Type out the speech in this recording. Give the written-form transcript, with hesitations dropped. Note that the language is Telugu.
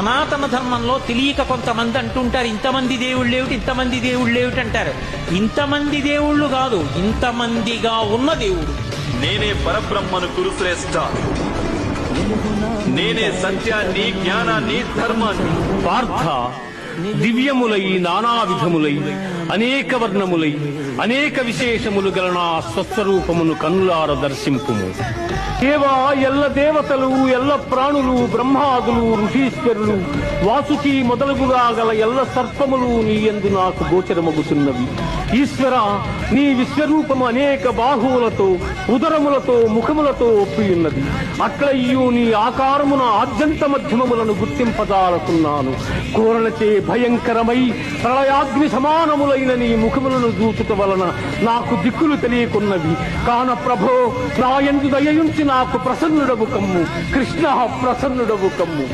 సనాతన ధర్మంలో తెలియక కొంతమంది అంటుంటారు, ఇంతమంది దేవుళ్ళు ఏమిటి, ఇంతమంది దేవుళ్ళు ఏమిటి అంటారు. ఇంతమంది దేవుళ్ళు కాదు, ఇంతమందిగా ఉన్న దేవుడు. నేనే పరబ్రహ్మను కురుశ్రేష్ఠ, నేనే సత్యాన్ని, జ్ఞానాన్ని, ధర్మాన్ని. పార్థ, దివ్యములై నానా విధములై అనేక వర్ణములై అనేక విశేషములు గల నా స్వస్వరూపమును కన్నులార దర్శింపుము. దేవా, ఎల్ల దేవతలు, ఎల్ల ప్రాణులు, బ్రహ్మాదులు, ఋషీశ్వరులు, వాసుకి మొదలుగుగా గల ఎల్ల సర్పములు నీ యందు నాకు గోచరమగుతున్నవి. ఈశ్వర, నీ విశ్వరూపము అనేక బాహువులతో, ఉదరములతో, ముఖములతో ఒప్పియున్నది. అట్లయ్యూ నీ ఆకారమున ఆద్యంత మధ్యమములను గుర్తింపదాలకున్నాను. కోరలచే భయంకరమై ప్రళయాగ్ని సమానములైన నీ ముఖములను దూచుట వలన నాకు దిక్కులు తెలియకున్నవి. కాన ప్రభో, నా యందు దయయుంచి నాకు ప్రసన్నుడవు కమ్ము. కృష్ణ, ప్రసన్నుడవు కమ్ము.